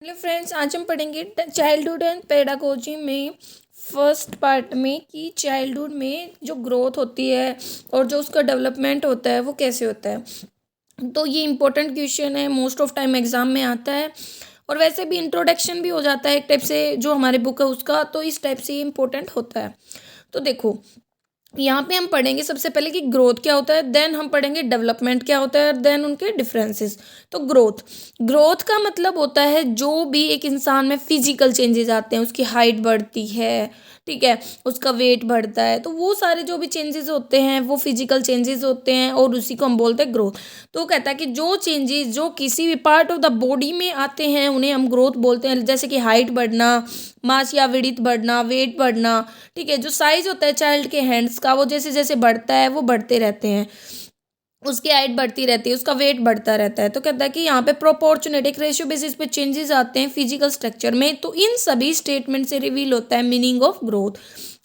Hello friends, आज हम पढ़ेंगे चाइल्डहुड एंड पेडागोजी में फर्स्ट पार्ट में कि चाइल्डहुड में जो ग्रोथ होती है और जो उसका डेवलपमेंट होता है वो कैसे होता है। तो ये इम्पोर्टेंट क्वेश्चन है, मोस्ट ऑफ टाइम एग्जाम में आता है और वैसे भी इंट्रोडक्शन भी हो जाता है एक टाइप से, जो हमारे बुक है उसका, तो इस टाइप से ये इम्पोर्टेंट होता है। तो देखो, यहाँ पे हम पढ़ेंगे सबसे पहले कि ग्रोथ क्या होता है, देन हम पढ़ेंगे डेवलपमेंट क्या होता है, देन उनके डिफरेंसेस। तो ग्रोथ ग्रोथ का मतलब होता है जो भी एक इंसान में फिजिकल चेंजेस आते हैं, उसकी हाइट बढ़ती है, ठीक है, उसका वेट बढ़ता है, तो वो सारे जो भी चेंजेस होते हैं वो फिजिकल चेंजेस होते हैं और उसी को हम बोलते हैं ग्रोथ। तो वो कहता है कि जो चेंजेस जो किसी भी पार्ट ऑफ द बॉडी में आते हैं उन्हें हम ग्रोथ बोलते हैं, जैसे कि हाइट बढ़ना, मास या विड्थ बढ़ना, वेट बढ़ना, ठीक है। जो साइज होता है चाइल्ड के हैंड्स का, वो जैसे जैसे बढ़ता है वो बढ़ते रहते हैं, उसकी हाइट बढ़ती रहती है, उसका वेट बढ़ता रहता है। तो कहता है कि यहाँ पे प्रोपोर्शनेटिक रेशियो बेसिस पे चेंजेस आते हैं फिजिकल स्ट्रक्चर में। तो इन सभी स्टेटमेंट से रिवील होता है मीनिंग ऑफ ग्रोथ।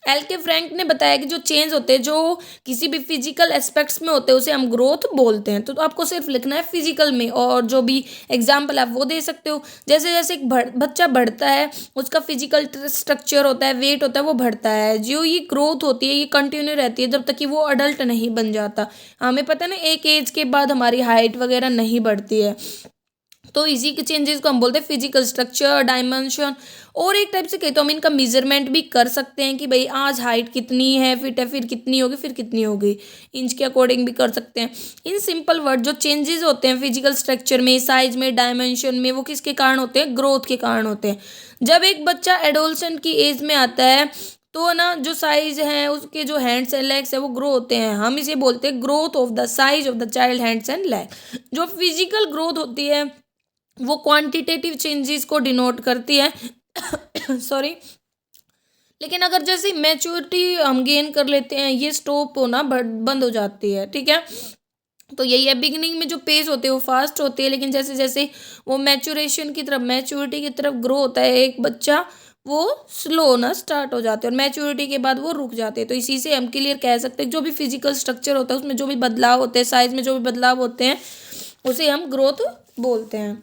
एल के फ्रैंक ने बताया कि जो चेंज होते हैं जो किसी भी फिजिकल एस्पेक्ट्स में होते हैं उसे हम ग्रोथ बोलते हैं। तो आपको सिर्फ लिखना है फिजिकल में, और जो भी एग्जाम्पल आप वो दे सकते हो। जैसे जैसे एक बच्चा बढ़ता है, उसका फिजिकल स्ट्रक्चर होता है, वेट होता है, वो बढ़ता है। जो ये ग्रोथ होती है ये कंटिन्यू रहती है जब तक कि वो अडल्ट नहीं बन जाता। हमें पता है ना, एक एज के बाद हमारी हाइट वगैरह नहीं बढ़ती है। तो इसी के चेंजेस को हम बोलते हैं फिजिकल स्ट्रक्चर, डायमेंशन। और एक टाइप से कहे तो हम इनका मेजरमेंट भी कर सकते हैं कि भाई आज हाइट कितनी है, फिट है, फिर कितनी होगी, फिर कितनी होगी, इंच के अकॉर्डिंग भी कर सकते हैं। इन सिंपल वर्ड जो चेंजेस होते हैं फिजिकल स्ट्रक्चर में, साइज में, डायमेंशन में, वो किसके कारण होते हैं? ग्रोथ के कारण होते हैं। जब एक बच्चा एडोलसेंट की एज में आता है तो ना, जो साइज है उसके, जो हैंड्स एंड लेग्स है वो ग्रो होते हैं। हम इसे बोलते हैं growth of the size of the child hands and leg. जो फिजिकल ग्रोथ होती है वो क्वांटिटेटिव चेंजेस को डिनोट करती है सॉरी। लेकिन अगर जैसे मैच्योरिटी हम गेन कर लेते हैं, ये स्टॉप होना बंद हो जाती है, ठीक है। तो यही है, बिगिनिंग में जो पेज होते हैं वो फास्ट होते हैं, लेकिन जैसे जैसे वो मैच्योरेशन की तरफ, मैच्योरिटी की तरफ ग्रो होता है एक बच्चा, वो स्लो होना स्टार्ट हो जाते हैं और मैच्योरिटी के बाद वो रुक जाते हैं। तो इसी से हम क्लियर कह सकते हैं जो भी फिजिकल स्ट्रक्चर होता है उसमें जो भी बदलाव होते हैं, साइज में जो भी बदलाव होते हैं, उसे हम ग्रोथ बोलते हैं।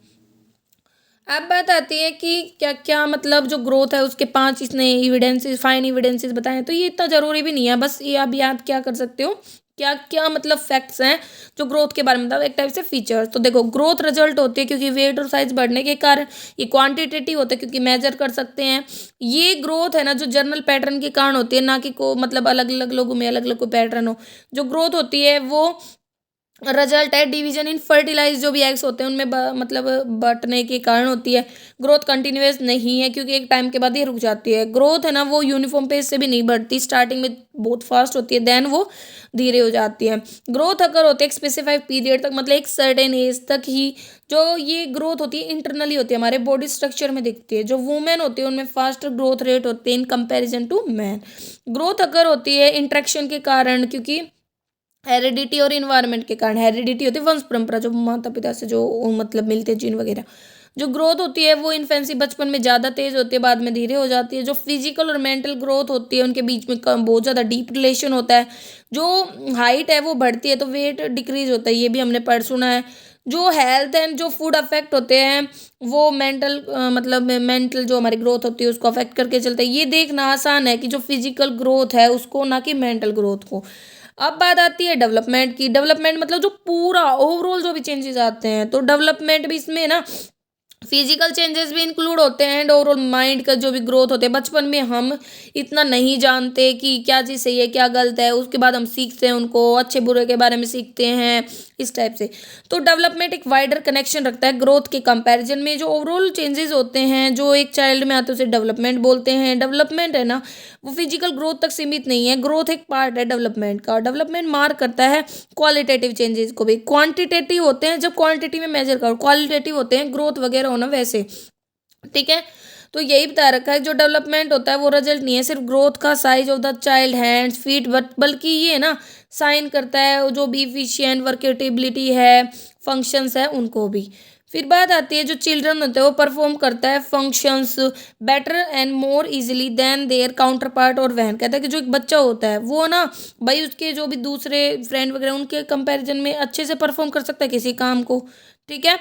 अब बात आती है कि क्या क्या मतलब जो ग्रोथ है उसके पांच इसने एविडेंसेस, फाइन एविडेंसेस बताए हैं। तो ये इतना ज़रूरी भी नहीं है, बस ये आप याद क्या कर सकते हो, क्या क्या मतलब फैक्ट्स हैं जो ग्रोथ के बारे में, मतलब एक टाइप से फीचर्स। तो देखो, ग्रोथ रिजल्ट होती है क्योंकि वेट और साइज बढ़ने के कारण। ये क्वांटिटेटिव होता है क्योंकि मेजर कर सकते हैं। ये ग्रोथ है ना जो जर्नल पैटर्न के कारण होती है, ना कि को मतलब अलग अलग लोगों में अलग अलग कोई पैटर्न हो। जो ग्रोथ होती है वो रिजल्ट है डिवीजन इन फर्टिलाइज, जो भी एग्स होते हैं उनमें मतलब बंटने के कारण होती है। ग्रोथ कंटिन्यूस नहीं है क्योंकि एक टाइम के बाद ये रुक जाती है। ग्रोथ है ना वो यूनिफॉर्म पेस से भी नहीं बढ़ती, स्टार्टिंग में बहुत फास्ट होती है, देन वो धीरे हो जाती है। ग्रोथ अगर होती है एक स्पेसिफाइड पीरियड तक, मतलब एक सर्टेन एज तक ही जो ये ग्रोथ होती है इंटरनली होती है, हमारे बॉडी स्ट्रक्चर में दिखती है। जो वुमेन होती है उनमें फास्टर ग्रोथ रेट होती है in comparison to man. Growth अगर होती है इंट्रैक्शन के कारण, क्योंकि हेरिडिटी और इन्वायरमेंट के कारण। हेरिडिटी होती है वंश परंपरा, जो माता पिता से जो मतलब मिलते हैं जीन वगैरह। जो ग्रोथ होती है वो इन्फेंसी, बचपन में ज़्यादा तेज होती है, बाद में धीरे हो जाती है। जो फिजिकल और मेंटल ग्रोथ होती है उनके बीच में बहुत ज़्यादा डीप रिलेशन होता है। जो हाइट है वो बढ़ती है तो वेट डिक्रीज होता है, ये भी हमने पढ़ सुना है। जो हेल्थ एंड जो फूड अफेक्ट होते हैं वो मेंटल मतलब मेंटल जो हमारी ग्रोथ होती है उसको अफेक्ट करके चलता है। ये देखना आसान है कि जो फिजिकल ग्रोथ है उसको, ना कि मेंटल ग्रोथ को। अब बात आती है डेवलपमेंट की। डेवलपमेंट मतलब जो पूरा ओवरऑल जो भी चेंजेस आते हैं, तो डेवलपमेंट भी इसमें ना फिजिकल चेंजेस भी इंक्लूड होते हैं एंड ओवरऑल माइंड का जो भी ग्रोथ होते हैं। बचपन में हम इतना नहीं जानते कि क्या चीज़ सही है क्या गलत है, उसके बाद हम सीखते हैं, उनको अच्छे बुरे के बारे में सीखते हैं, इस टाइप से। तो डेवलपमेंट एक वाइडर कनेक्शन रखता है ग्रोथ के कंपैरिजन में। जो ओवरऑल चेंजेस होते हैं जो एक चाइल्ड में आते हैं उसे डेवलपमेंट बोलते हैं। डेवलपमेंट है ना वो फिजिकल ग्रोथ तक सीमित नहीं है, ग्रोथ एक पार्ट है डेवलपमेंट का। डेवलपमेंट मार्क करता है क्वालिटेटिव चेंजेस को भी। क्वांटिटेटिव होते हैं जब क्वांटिटी में मेजर करो, क्वालिटेटिव होते हैं ग्रोथ वगैरह होना वैसे, ठीक है। तो यही बता रखा है जो डेवलपमेंट होता है वो रिजल्ट नहीं है सिर्फ ग्रोथ का size of the child hands feet, but बल्कि ये ना साइन करता है जो भी इफिशिएंट वर्केटेबिलिटी है, फंक्शंस है, उनको भी। फिर बात आती है जो चिल्ड्रन होते हैं वो परफॉर्म करता है functions better and more easily than their counterpart. और वहन कहता है कि जो एक बच्चा होता है वो ना भाई उसके जो भी दूसरे फ्रेंड वगैरह उनके कंपैरिजन में अच्छे से परफॉर्म कर सकता है किसी काम को, ठीक है।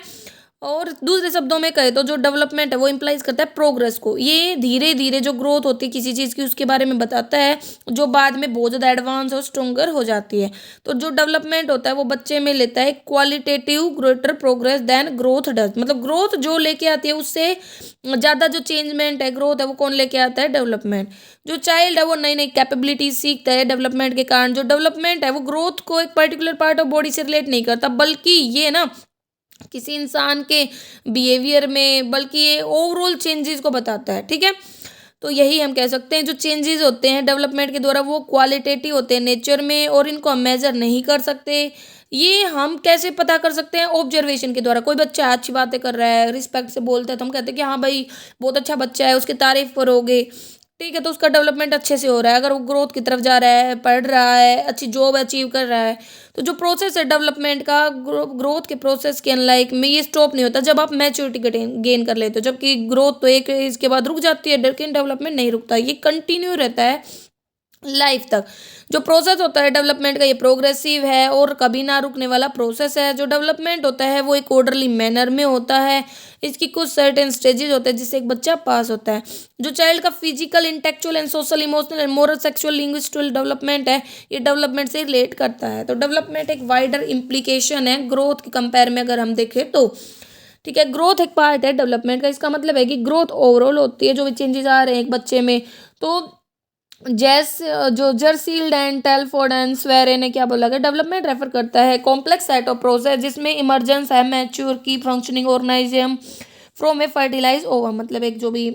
और दूसरे शब्दों में कहे तो जो डेवलपमेंट है वो इम्प्लाइज करता है प्रोग्रेस को। ये धीरे धीरे जो ग्रोथ होती है किसी चीज़ की उसके बारे में बताता है, जो बाद में बहुत ज़्यादा एडवांस और स्ट्रोंगर हो जाती है। तो जो डेवलपमेंट होता है वो बच्चे में लेता है qualitative greater progress than growth does. मतलब ग्रोथ जो लेके आती है उससे ज़्यादा जो चेंजमेंट है, ग्रोथ है, वो कौन लेके आता है? डेवलपमेंट। जो चाइल्ड है वो नई नई कैपेबिलिटीज सीखता है डेवलपमेंट के कारण। जो डेवलपमेंट है वो ग्रोथ को एक पर्टिकुलर पार्ट ऑफ बॉडी से रिलेट नहीं करता, बल्कि ये ना किसी इंसान के बिहेवियर में, बल्कि ये ओवरऑल चेंजेस को बताता है। ठीक है, तो यही हम कह सकते हैं जो चेंजेस होते हैं डेवलपमेंट के द्वारा वो क्वालिटेटिव होते हैं नेचर में, और इनको हम मेजर नहीं कर सकते। ये हम कैसे पता कर सकते हैं? ऑब्जर्वेशन के द्वारा। कोई बच्चा अच्छी बातें कर रहा है, रिस्पेक्ट से बोलता है, तो हम कहते हैं कि हाँ भाई बहुत अच्छा बच्चा है, उसकी तारीफ करोगे। ठीक है, तो उसका डेवलपमेंट अच्छे से हो रहा है। अगर वो ग्रोथ की तरफ जा रहा है, पढ़ रहा है, अच्छी जॉब अचीव कर रहा है, तो जो प्रोसेस है डेवलपमेंट का, ग्रोथ के प्रोसेस के अनलाइक में ये स्टॉप नहीं होता जब आप मैच्योरिटी गेन कर लेते हो। जबकि ग्रोथ तो एक इसके बाद रुक जाती है, लेकिन डेवलपमेंट नहीं रुकता, ये कंटिन्यू रहता है लाइफ तक। जो प्रोसेस होता है डेवलपमेंट का ये प्रोग्रेसिव है और कभी ना रुकने वाला प्रोसेस है। जो डेवलपमेंट होता है वो एक ऑर्डरली मैनर में होता है। इसकी कुछ सर्टेन स्टेजेस होते हैं जिससे एक बच्चा पास होता है। जो चाइल्ड का physical, intellectual and social, emotional and moral, sexual, linguistical development है, ये डेवलपमेंट से रिलेट करता है। तो डेवलपमेंट एक वाइडर इम्प्लीकेशन है ग्रोथ के कंपेयर में अगर हम देखें तो। ठीक है, ग्रोथ एक पार्ट है डेवलपमेंट का। इसका मतलब है कि ग्रोथ ओवरऑल होती है, जो भी चेंजेस आ रहे हैं एक बच्चे में। तो जैस जो Jersild and Telford and Sawrey ने क्या बोला कि डेवलपमेंट रेफर करता है कॉम्प्लेक्स सेट ऑफ प्रोसेस जिसमें इमर्जेंस है मैच्योर की functioning organism from a fertilize ovum. मतलब एक जो भी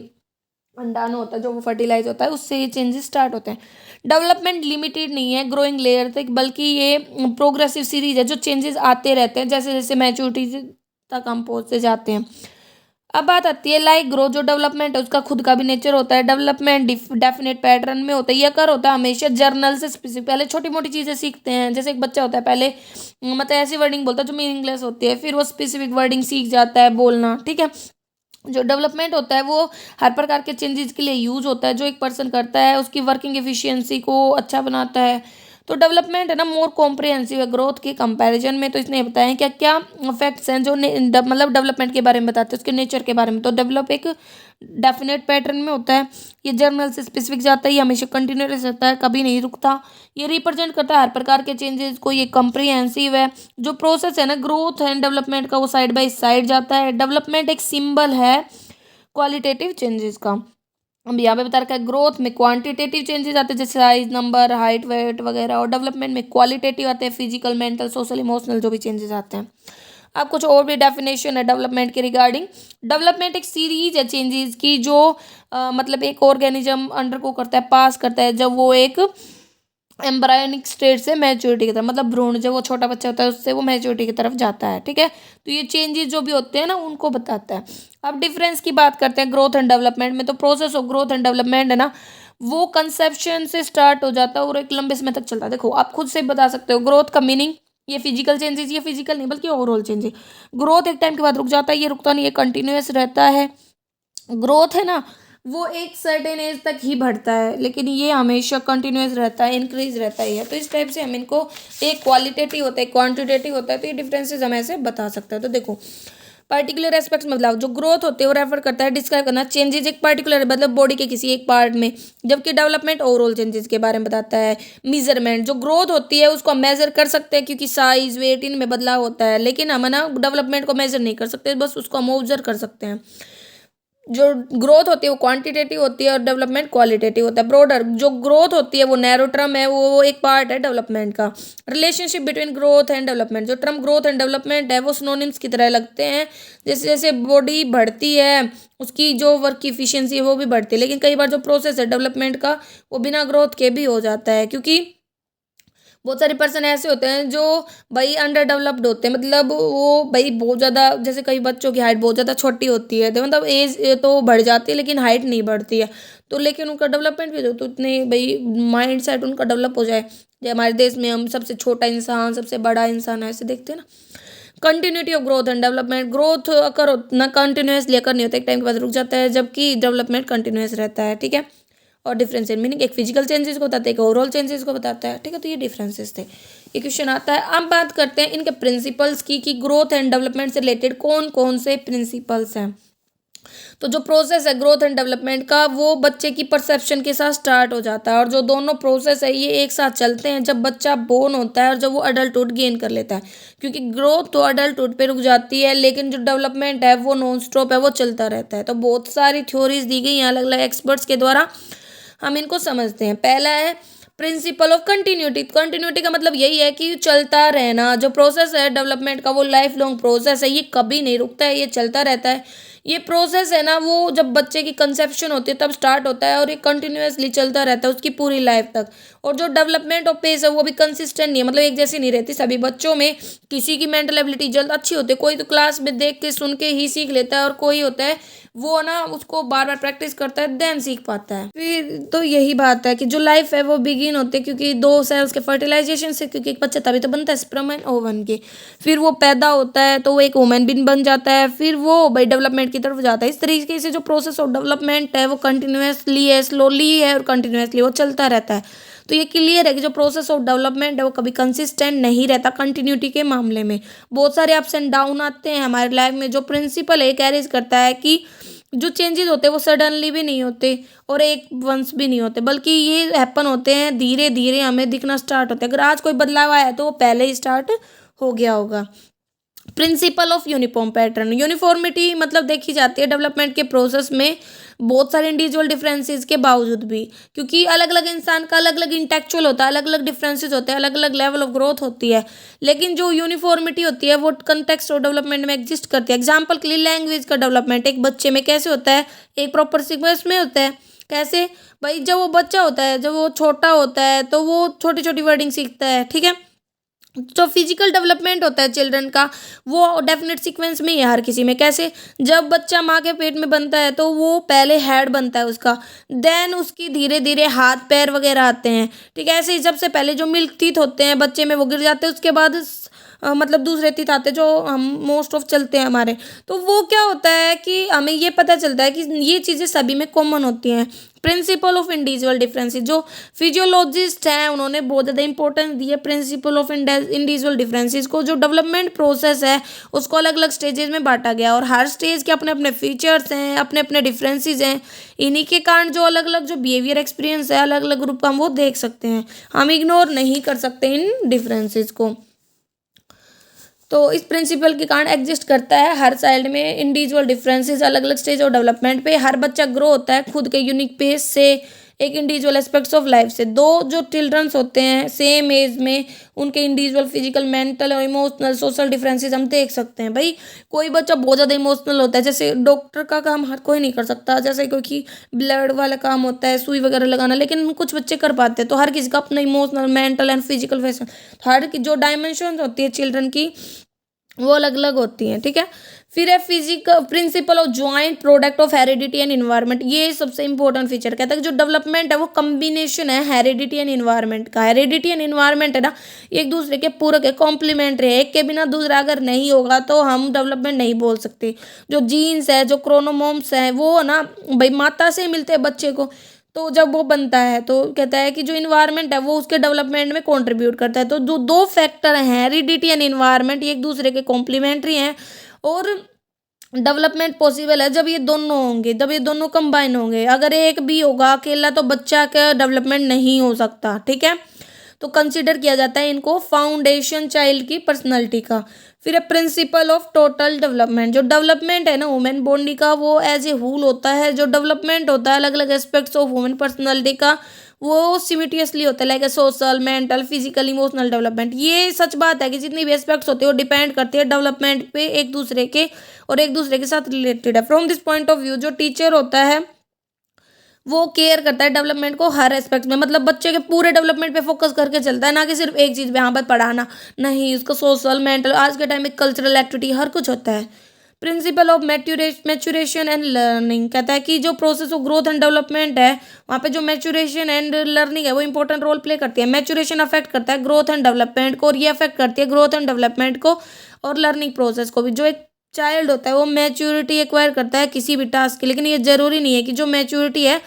अंडाणु होता है जो वो फर्टिलाइज होता है उससे ये चेंजेस स्टार्ट होते हैं। डेवलपमेंट लिमिटेड नहीं है ग्रोइंग लेयर तक, बल्कि ये प्रोग्रेसिव सीरीज है जो चेंजेस आते रहते हैं जैसे जैसे मैच्योरिटी तक हम पहुँचते जाते हैं। अब बात आती है लाइक ग्रोथ। जो डेवलपमेंट है उसका खुद का भी नेचर होता है। डेवलपमेंट डेफिनेट पैटर्न में होता है। ये कर होता है हमेशा जर्नल से स्पेसिफिक। पहले छोटी मोटी चीज़ें सीखते हैं, जैसे एक बच्चा होता है पहले मतलब ऐसी वर्डिंग बोलता है जो मीनिंगलेस होती है, फिर वो स्पेसिफिक वर्डिंग सीख जाता है बोलना। ठीक है, जो डेवलपमेंट होता है वो हर प्रकार के चेंजेस के लिए यूज होता है। जो एक पर्सन करता है उसकी वर्किंग एफिशिएंसी को अच्छा बनाता है। तो डेवलपमेंट है ना मोर कॉम्प्रिहेंसिव है ग्रोथ के कंपैरिजन में। तो इसने बताया क्या क्या फैक्ट्स हैं जो मतलब डेवलपमेंट के बारे में बताते हैं, उसके नेचर के बारे में। तो डेवलप एक डेफिनेट पैटर्न में होता है, ये जर्नल से स्पेसिफिक जाता है, ये हमेशा कंटिन्यूस रहता है, कभी नहीं रुकता। ये रिप्रेजेंट करता है हर प्रकार के चेंजेस को। ये कॉम्प्रिहेंसिव है। जो प्रोसेस है ना ग्रोथ एंड डेवलपमेंट का वो साइड बाय साइड जाता है। डेवलपमेंट एक सिंबल है क्वालिटेटिव चेंजेस का। अब यहाँ पे बता रखा है ग्रोथ में क्वांटिटेटिव चेंजेस आते हैं जैसे साइज, नंबर, हाइट, वेट वगैरह, और डेवलपमेंट में क्वालिटेटिव आते हैं फिजिकल, मेंटल, सोशल, इमोशनल जो भी चेंजेस आते हैं। अब कुछ और भी डेफिनेशन है डेवलपमेंट के रिगार्डिंग। डेवलपमेंट एक सीरीज है चेंजेस की जो मतलब एक ऑर्गेनिज्म अंडरगो करता है, पास करता है जब वो एक एम्ब्रायोनिक स्टेट से मैच्योरिटी की तरफ, मतलब भ्रूण जब वो छोटा बच्चा होता है उससे वो मैच्योरिटी की तरफ जाता है। ठीक है, तो ये चेंजेस जो भी होते हैं ना उनको बताता है। अब डिफरेंस की बात करते हैं ग्रोथ एंड डेवलपमेंट में। तो process of growth and development है ना वो कंसेप्शन से स्टार्ट हो जाता है और एक लंबे समय तक चलता है। देखो आप खुद से बता सकते हो ग्रोथ का मीनिंग, ये फिजिकल चेंजेस, ये फिजिकल नहीं बल्कि ओवरऑल चेंजेस। ग्रोथ एक टाइम के बाद रुक जाता है, ये रुकता नहीं, ये कंटिन्यूअस रहता है। ग्रोथ है ना वो एक सर्टेन एज तक ही बढ़ता है, लेकिन ये हमेशा कंटिन्यूअस रहता है, इंक्रीज रहता ही है। तो इस टाइप से हम इनको, एक क्वालिटेटिव होता है, क्वांटिटेटिव होता है, तो ये डिफरेंसेस हम ऐसे बता सकते हैं। तो देखो पर्टिकुलर एस्पेक्ट्स में बदलाव, जो ग्रोथ होते हैं वो रेफर करता है डिस्क्राइब करना चेंजेस एक पर्टिकुलर मतलब बॉडी के किसी एक पार्ट में, जबकि डेवलपमेंट ओवरऑल चेंजेस के बारे में बताता है। मेजरमेंट, जो ग्रोथ होती है उसको हम मेजर कर सकते हैं क्योंकि साइज, वेट इनमें बदलाव होता है, लेकिन हम ना डेवलपमेंट को मेजर नहीं कर सकते, बस उसको हम ऑब्जर्व कर सकते हैं। जो ग्रोथ होती है वो क्वांटिटेटिव होती है और डेवलपमेंट क्वालिटेटिव होता है। ब्रॉडर, जो ग्रोथ होती है वो नैरो टर्म है, वो एक पार्ट है डेवलपमेंट का। Relationship between growth and development, जो टर्म ग्रोथ एंड डेवलपमेंट है वो सिनोनिम्स की तरह लगते हैं। जैसे जैसे बॉडी बढ़ती है उसकी जो वर्क की इफिशियंसी है वो भी बढ़ती है, लेकिन कई बार जो प्रोसेस है डेवलपमेंट का वो बिना ग्रोथ के भी हो जाता है, क्योंकि बहुत सारे पर्सन ऐसे होते हैं जो भाई अंडर डेवलप्ड होते हैं। मतलब वो भाई बहुत ज़्यादा, जैसे कई बच्चों की हाइट बहुत ज़्यादा छोटी होती है, तो मतलब एज तो बढ़ जाती है लेकिन हाइट नहीं बढ़ती है। तो लेकिन उनका डेवलपमेंट भी तो उतने भाई माइंड सेट उनका डेवलप हो जाए। जैसे हमारे देश में हम सबसे छोटा इंसान सबसे बड़ा इंसान ऐसे देखते हैं ना। Continuity of growth and development, growth अगर ना कंटिन्यूसली अगर नहीं होता, एक टाइम के बाद रुक जाता है, जबकि डेवलपमेंट कंटिन्यूस रहता है। ठीक है, और डिफरेंशियल मीनिंग एक फिजिकल चेंजेस को बताता है, एक ओवरऑल चेंजेस को बताता है, ठीक है। तो ये डिफरेंसेस थे। ये क्वेश्चन आता है। अब बात करते हैं इनके प्रिंसिपल्स की कि ग्रोथ एंड डेवलपमेंट से रिलेटेड कौन कौन से प्रिंसिपल्स हैं। तो जो प्रोसेस है ग्रोथ एंड डेवलपमेंट का, वो बच्चे की परसेप्शन के साथ स्टार्ट हो जाता है, और जो दोनों प्रोसेस है ये एक साथ चलते हैं जब बच्चा बोर्न होता है और जब वो अडल्टहुड गेन कर लेता है। क्योंकि ग्रोथ तो अडल्टहुड पे रुक जाती है, लेकिन जो डेवलपमेंट है वो नॉन स्टॉप है, वो चलता रहता है। तो बहुत सारी थ्योरीज दी गई हैं अलग अलग एक्सपर्ट्स के द्वारा, हम इनको समझते हैं। पहला है प्रिंसिपल ऑफ कंटिन्यूटी। कंटिन्यूटी का मतलब यही है कि चलता रहना। जो प्रोसेस है डेवलपमेंट का वो लाइफ लॉन्ग प्रोसेस है, ये कभी नहीं रुकता है, ये चलता रहता है। ये प्रोसेस है ना, वो जब बच्चे की कंसेप्शन होती है तब स्टार्ट होता है और ये कंटिन्यूअसली चलता रहता है उसकी पूरी लाइफ तक। और जो डेवलपमेंट ऑफ पेस है वो भी कंसिस्टेंट नहीं है, मतलब एक जैसी नहीं रहती सभी बच्चों में। किसी की मेंटल एबिलिटी जल्द अच्छी होती है, कोई तो क्लास में देख के सुन के ही सीख लेता है, और कोई होता है वो ना उसको बार बार प्रैक्टिस करता है देन सीख पाता है। फिर तो यही बात है कि जो लाइफ है वो बिगिन होती है क्योंकि दो सेल्स के फर्टिलाइजेशन से, क्योंकि एक बच्चा तभी तो बनता है स्पर्म एंड ओवन के। फिर वो पैदा होता है तो वो एक वुमेन बीन बन जाता है, फिर वो भाई डेवलपमेंट की तरफ जाता है। इस तरीके से जो प्रोसेस ऑफ डेवलपमेंट है वो कंटिन्यूसली है, स्लोली है और कंटिन्यूसली वो चलता रहता है। तो ये क्लियर है कि जो प्रोसेस ऑफ डेवलपमेंट है वो कभी कंसिस्टेंट नहीं रहता। कंटिन्यूटी के मामले में बहुत सारे अप्स एंड डाउन आते हैं हमारे लाइफ में। जो प्रिंसिपल है कैरीज करता है कि जो चेंजेस होते हैं वो सडनली भी नहीं होते और एक वंस भी नहीं होते, बल्कि ये हैपन होते हैं धीरे धीरे हमें दिखना स्टार्ट होता है। अगर आज कोई बदलाव आया है तो वो पहले ही स्टार्ट हो गया होगा। Principle of uniform pattern. Uniformity मतलब देखी जाती है डेवलपमेंट के प्रोसेस में बहुत सारे इंडिविजुअल डिफरेंसेस के बावजूद भी, क्योंकि अलग अलग इंसान का अलग अलग इंटेलेक्चुअल होता है, अलग अलग डिफरेंसेस होते हैं, अलग अलग लेवल ऑफ ग्रोथ होती है। लेकिन जो यूनिफॉर्मिटी होती है वो कंटेक्स्ट ऑफ डेवलपमेंट में एग्जिस्ट करती है। एग्जाम्पल के लिए लैंग्वेज का डेवलपमेंट एक बच्चे में कैसे होता है, एक प्रॉपर सीक्वेंस में होता है। कैसे भाई, जब वो बच्चा होता है, जब वो छोटा होता है तो वो छोटी छोटी वर्डिंग सीखता है, ठीक है। जो फिजिकल डेवलपमेंट होता है चिल्ड्रन का वो डेफिनेट सीक्वेंस में ही है हर किसी में। कैसे, जब बच्चा माँ के पेट में बनता है तो वो पहले हेड बनता है उसका, देन उसकी धीरे धीरे हाथ पैर वगैरह आते हैं, ठीक है। ऐसे ही सबसे पहले जो मिल्क टीथ होते हैं बच्चे में वो गिर जाते हैं, उसके बाद मतलब दूसरे टीथ आते हैं जो हम मोस्ट ऑफ चलते हैं हमारे। तो वो क्या होता है कि हमें ये पता चलता है कि ये चीज़ें सभी में कॉमन होती हैं। प्रिंसिपल ऑफ इंडिविजुअल डिफरेंसेस, जो फिजियोलॉजिस्ट हैं उन्होंने बहुत ज़्यादा इंपॉर्टेंस दी है प्रिंसिपल ऑफ इंडिविजुअल डिफरेंसेस को। जो डेवलपमेंट प्रोसेस है उसको अलग अलग स्टेजेस में बांटा गया और हर स्टेज के अपने अपने फीचर्स हैं, अपने अपने डिफरेंसेस हैं। इन्हीं के कारण जो अलग अलग जो बिहेवियर एक्सपीरियंस है अलग अलग ग्रुप का हम वो देख सकते हैं, हम इग्नोर नहीं कर सकते इन डिफरेंसेस को। तो इस प्रिंसिपल के कारण एग्जिस्ट करता है हर चाइल्ड में इंडिविजुअल डिफरेंसेस अलग अलग स्टेज ऑफ डेवलपमेंट पे। हर बच्चा ग्रो होता है खुद के यूनिक पेस से, एक इंडिविजुअल एस्पेक्ट्स ऑफ लाइफ से। दो जो चिल्ड्रंस होते हैं सेम एज में उनके इंडिविजुअल फिजिकल मेंटल और इमोशनल सोशल डिफरेंसेस हम देख सकते हैं। भाई कोई बच्चा बहुत ज़्यादा इमोशनल होता है, जैसे डॉक्टर का काम हर कोई नहीं कर सकता, जैसे कोई कि ब्लड वाला काम होता है सुई वगैरह लगाना, लेकिन कुछ बच्चे कर पाते हैं। तो हर किसी का अपना emotional mental and physical fashion, हर की जो डायमेंशन होती है चिल्ड्रन की वो अलग अलग होती हैं, ठीक है। फिर है physical principle of joint product of heredity and environment. ये सबसे इंपॉर्टेंट फीचर कहता है कि जो डेवलपमेंट है वो कम्बिनेशन है हेरिडिटी एंड इन्वायरमेंट का। हेरिडिटी एंड इन्वायरमेंट है ना एक दूसरे के पूरक है, कॉम्प्लीमेंट्री है, एक के बिना दूसरा अगर नहीं होगा तो हम डेवलपमेंट नहीं बोल सकते। जो जीन्स है, जो क्रोमोसोम्स हैं वो ना भाई माता से मिलते हैं बच्चे को, तो जब वो बनता है तो कहता है कि जो इन्वायरमेंट है वो उसके डेवलपमेंट में कंट्रीब्यूट करता है। तो जो दो फैक्टर हैं हेरिडिटी एंड इन्वायरमेंट, ये एक दूसरे के कॉम्प्लीमेंट्री हैं और डेवलपमेंट पॉसिबल है जब ये दोनों होंगे, जब ये दोनों कंबाइन होंगे। अगर एक भी होगा अकेला तो बच्चा का डेवलपमेंट नहीं हो सकता, ठीक है। तो कंसिडर किया जाता है इनको फाउंडेशन चाइल्ड की पर्सनैलिटी का। फिर है प्रिंसिपल ऑफ टोटल डेवलपमेंट। जो डेवलपमेंट है ना वुमेन बॉडी का वो एज ए होल होता है। जो डेवलपमेंट होता है अलग अलग एस्पेक्ट्स ऑफ वुमेन पर्सनैलिटी का वो सिमिटियसली होता है, like social mental physical emotional development. ये सच बात है कि जितनी भी एस्पेक्ट्स होते हैं वो डिपेंड करती है डेवलपमेंट पे एक दूसरे के और एक दूसरे के साथ रिलेटेड है। From this point of view जो टीचर होता है वो केयर करता है डेवलपमेंट को हर एस्पेक्ट में, मतलब बच्चे के पूरे डेवलपमेंट पे फोकस करके चलता है, ना कि सिर्फ एक चीज़ पे हाँ बस पढ़ाना नहीं, उसको सोशल मेंटल आज के टाइम में कल्चरल एक्टिविटी हर कुछ होता है। Principle of maturation and learning कहता है कि जो process of growth and development है वहाँ पे जो मैच्यूरेशन एंड लर्निंग है वो इंपॉर्टेंट रोल प्ले करती है। मैच्यूरेशन अफेक्ट करता है ग्रोथ एंड डेवलपमेंट को और ये अफेक्ट करती है ग्रोथ एंड डेवलपमेंट को और लर्निंग प्रोसेस को भी। जो एक चाइल्ड होता है वो मैच्योरिटी एक्वायर करता है किसी भी टास्क की, लेकिन ये जरूरी नहीं है कि जो मैच्योरिटी है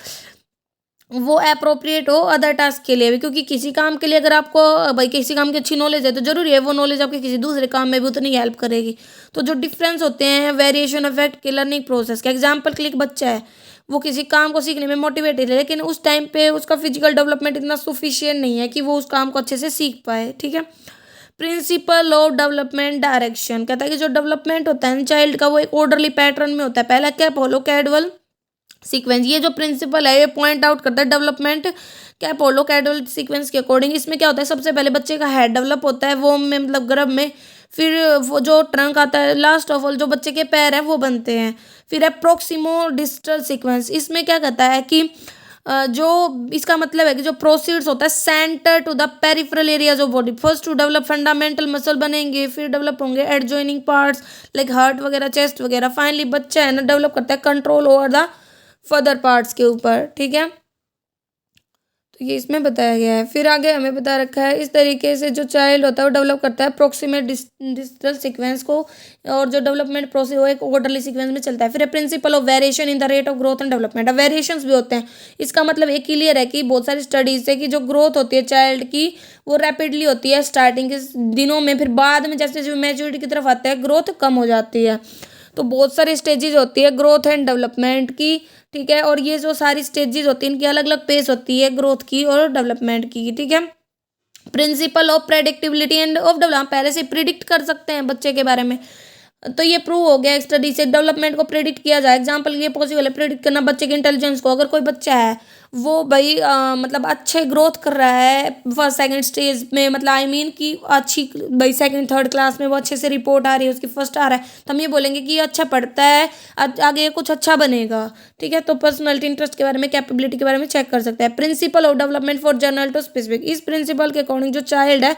वो अप्रोप्रिएट हो अदर टास्क के लिए भी, क्योंकि किसी काम के लिए अगर आपको भाई किसी काम की अच्छी नॉलेज है तो जरूरी है वो नॉलेज आपके किसी दूसरे काम में भी उतनी हेल्प करेगी। तो जो डिफरेंस होते हैं वेरिएशन अफेक्ट के लर्निंग प्रोसेस का। एग्जाम्पल के लिए एक बच्चा है, वो किसी काम को सीखने में मोटिवेटेड है, लेकिन उस टाइम पे उसका फिजिकल डेवलपमेंट इतना सुफिशियंट नहीं है कि वो उस काम को अच्छे से सीख पाए। ठीक है। प्रिंसिपल ऑफ डेवलपमेंट डायरेक्शन कहता है कि जो डेवलपमेंट होता है चाइल्ड का वो एक ऑर्डरली पैटर्न में होता है। पहला क्या, फॉलो कैडवल सीक्वेंस। ये जो प्रिंसिपल है ये पॉइंट आउट करता है डेवलपमेंट क्या, पोलो कैडवल सीक्वेंस के अकॉर्डिंग। इसमें क्या होता है, सबसे पहले बच्चे का हेड डेवलप होता है वो में मतलब गर्भ में, फिर वो जो ट्रंक आता है, लास्ट ऑफ ऑल जो बच्चे के पैर हैं वो बनते हैं। फिर है प्रोक्सिमो डिस्टल सीक्वेंस। इसमें क्या कहता है कि जो इसका मतलब है कि जो प्रोसीड्स होता है centre to the peripheral areas of body. First to develop fundamental muscle बनेंगे, फिर डेवलप होंगे एडजॉइनिंग पार्ट्स लाइक हार्ट वगैरह, चेस्ट वगैरह। फाइनली बच्चा है ना डेवलप करता है control over the further parts के ऊपर। ठीक है। तो ये इसमें बताया गया है। फिर आगे हमें बता रखा है इस तरीके से जो चाइल्ड होता है वो डेवलप करता है प्रोक्सीमेट डिस्टल सीक्वेंस को, और जो डेवलपमेंट प्रोसेस वो एक ऑर्डरली सीक्वेंस में चलता है। फिर principle of variation in the rate of growth and development. अब वेरिएशंस भी होते हैं। इसका मतलब एक क्लियर है कि बहुत सारी स्टडीज है कि जो ग्रोथ होती है चाइल्ड की वो रैपिडली होती है स्टार्टिंग के दिनों में, फिर बाद में जैसे जैसे मैच्योरिटी की तरफ आता है ग्रोथ कम हो जाती है। तो बहुत सारी स्टेजेस होती है ग्रोथ एंड डेवलपमेंट की। ठीक है। और ये जो सारी स्टेजेस होती हैं इनकी अलग अलग पेस होती है ग्रोथ की और डेवलपमेंट की। ठीक है। Principle of predictability and of development, पहले से प्रिडिक्ट कर सकते हैं बच्चे के बारे में। तो ये प्रूव हो गया एक स्टडी से डेवलपमेंट को प्रिडिक्ट किया जाए। एग्जांपल ये पॉसिबल है प्रिडिक्ट करना बच्चे के इंटेलिजेंस को। अगर कोई बच्चा है वो भाई मतलब अच्छे ग्रोथ कर रहा है फर्स्ट सेकंड स्टेज में, मतलब आई मीन कि अच्छी भाई सेकंड थर्ड क्लास में वो अच्छे से रिपोर्ट आ रही है उसकी फर्स्ट आ रहा है, तो हम ये बोलेंगे कि ये अच्छा पढ़ता है, आगे ये कुछ अच्छा बनेगा। ठीक है। तो पर्सनैलिटी इंटरेस्ट के बारे में कैपेबिलिटी के बारे में चेक कर सकते हैं। Principle of development for general to specific. इस प्रिंसिपल के अकॉर्डिंग जो चाइल्ड है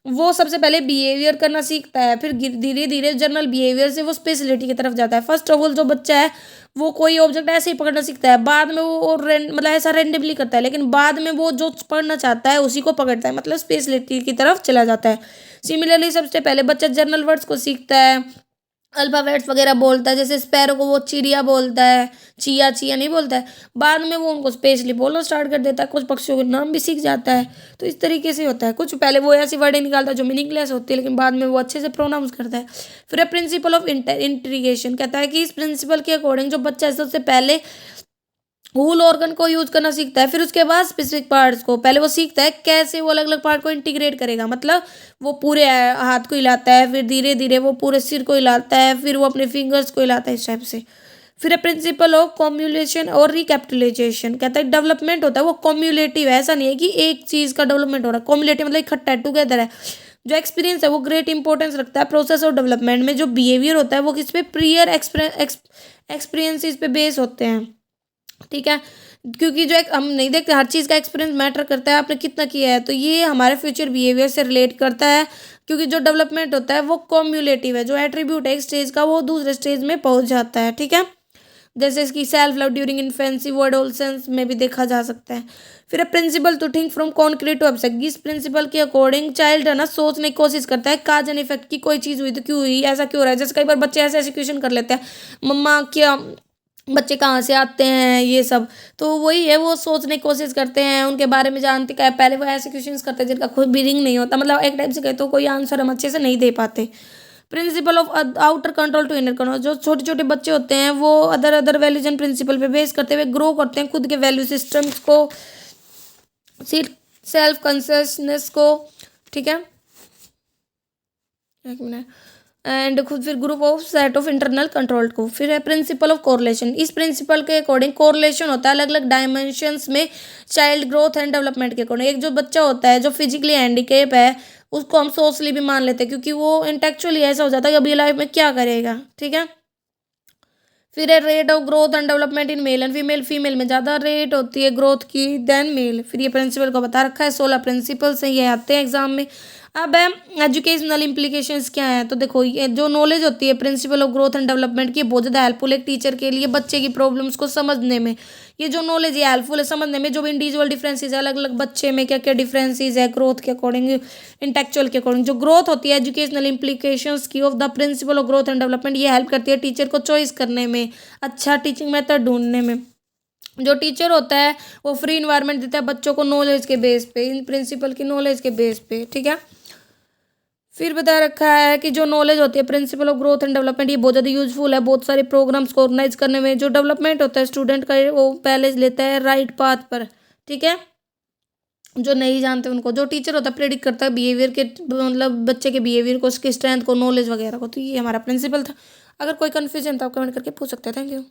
वो सबसे पहले बिहेवियर करना सीखता है, फिर धीरे धीरे जनरल बिहेवियर से वो स्पेशलिटी की तरफ जाता है। फर्स्ट ऑफ ऑल जो बच्चा है वो कोई ऑब्जेक्ट ऐसे ही पकड़ना सीखता है, बाद में वो मतलब ऐसा रेंडमली करता है, लेकिन बाद में वो जो पढ़ना चाहता है उसी को पकड़ता है, मतलब स्पेशलिटी की तरफ चला जाता है। सिमिलरली सबसे पहले बच्चा जनरल वर्ड्स को सीखता है, अल्फाबेट्स वगैरह बोलता है, जैसे स्पैरो को वो चिड़िया बोलता है, चिया चिया नहीं बोलता है। बाद में वो उनको स्पेशली बोलना स्टार्ट कर देता है, कुछ पक्षियों के नाम भी सीख जाता है। तो इस तरीके से होता है। कुछ पहले वो ऐसी वर्डें निकालता है जो मीनिंगलेस होती है, लेकिन बाद में वो अच्छे से प्रोनाउंस करता है। फिर प्रिंसिपल ऑफ इंटीग्रेशन कहता है कि इस प्रिंसिपल के अकॉर्डिंग जो बच्चा है सबसे पहले होल ऑर्गन को यूज करना सीखता है, फिर उसके बाद स्पेसिफिक पार्ट्स को। पहले वो सीखता है कैसे वो अलग अलग पार्ट को इंटीग्रेट करेगा, मतलब वो पूरे हाथ को हिलाता है, फिर धीरे धीरे वो पूरे सिर को हिलाता है, फिर वो अपने फिंगर्स को हिलाता है, इस टाइप से। फिर प्रिंसिपल ऑफ कॉम्युलेशन और रिकैपिटुलेशन कहता है डेवलपमेंट होता है वो कॉम्युलेटिव है, ऐसा नहीं है कि एक चीज़ का डेवलपमेंट हो रहा है। कॉम्युलेटिव मतलब इकट्ठा है, टुगेदर है। जो एक्सपीरियंस है वो ग्रेट इंपॉर्टेंस रखता है प्रोसेस ऑफ डेवलपमेंट में। जो बिहेवियर होता है वो किस पे, प्रियर एक्सपीरियंसिस पे बेस होते हैं। ठीक है। क्योंकि जो एक हम नहीं देखते हर चीज़ का एक्सपीरियंस मैटर करता है, आपने कितना किया है, तो ये हमारे फ्यूचर बिहेवियर से रिलेट करता है। क्योंकि जो डेवलपमेंट होता है वो कॉम्युलेटिव है, जो एट्रीब्यूट है एक स्टेज का वो दूसरे स्टेज में पहुंच जाता है। ठीक है। जैसे इसकी सेल्फ लव ड्यूरिंग इन्फेंसी वो एडोलसेंस में भी देखा जा सकता है। फिर principle to think from concrete to abstract. इस प्रिंसिपल के अकॉर्डिंग चाइल्ड है ना सोचने की कोशिश करता है काज एंड इफेक्ट की, कोई चीज़ हुई तो क्यों हुई, ऐसा क्यों हो रहा है। जैसे कई बार बच्चे ऐसे ऐसे क्वेश्चन कर लेते हैं, मम्मा क्या बच्चे कहाँ से आते हैं, ये सब। तो वही है, वो सोचने की कोशिश करते हैं, उनके बारे में जानते क्या है। पहले वो ऐसे क्वेश्चंस करते हैं जिनका कोई मीनिंग नहीं होता, मतलब एक टाइप से कहते हो कोई आंसर हम अच्छे से नहीं दे पाते। Principle of outer control to inner control. जो छोटे छोटे बच्चे होते हैं वो other other values and principle पे बेस करते हुए ग्रो करते हैं खुद के वैल्यू सिस्टम्स को, सेल्फ कॉन्शियसनेस को। ठीक है। एक मिनट। एंड खुद फिर group of set of internal control को। फिर है प्रिंसिपल ऑफ कोरिलेशन। इस प्रिंसिपल के अकॉर्डिंग कोरिलेशन होता है अलग अलग डायमेंशंस में चाइल्ड ग्रोथ एंड डेवलपमेंट के अकॉर्डिंग। एक जो बच्चा होता है जो फिजिकली हैंडीकेप है उसको हम सोशली भी मान लेते हैं, क्योंकि वो इंटेलेक्चुअली ऐसा हो जाता है कि अभी लाइफ में क्या करेगा। ठीक है। फिर है rate of growth and development in male and female. Female में ज़्यादा रेट होती है ग्रोथ की देन मेल। फिर ये प्रिंसिपल को बता रखा है, 16 प्रिंसिपल्स हैं, ये आते हैं एग्जाम में। अब है एजुकेशनल इम्प्लीकेशंस क्या है, तो देखो ये जो नॉलेज होती है principle of growth and development की बहुत ज़्यादा हेल्पफुल है एक टीचर के लिए बच्चे की प्रॉब्लम्स को समझने में। ये जो नॉलेज है हेल्पफुल है समझने में, जो भी इंडिविजुअल डिफरेंसेस है अलग अलग बच्चे में क्या क्या डिफरेंसेस है ग्रोथ के अकॉर्डिंग, इंटेलेक्चुअल के अकॉर्डिंग। जो ग्रोथ होती है एजुकेशनल इम्प्लीकेशंस की of the principle of growth and development, ये हेल्प करती है टीचर को चॉइस करने में, अच्छा टीचिंग मेथड ढूंढने में। जो टीचर होता है वो फ्री इन्वायरमेंट देता है बच्चों को नॉलेज के बेस पे, इन प्रिंसिपल की नॉलेज के बेस पे, ठीक है। फिर बता रखा है कि जो नॉलेज होती है principle of growth and development, ये बहुत ज़्यादा यूजफुल है बहुत सारे प्रोग्राम्स को ऑर्गेनाइज करने में। जो डेवलपमेंट होता है स्टूडेंट का वो पहले लेता है राइट पाथ पर, ठीक है। जो नहीं जानते उनको जो टीचर होता है प्रेडिक्ट करता है बिहेवियर के, मतलब बच्चे के बिहेवियर को, उसकी स्ट्रेंथ को, नॉलेज वगैरह को। तो ये हमारा प्रिंसिपल था। अगर कोई कन्फ्यूजन था आप कमेंट करके पूछ सकते हैं। Thank you.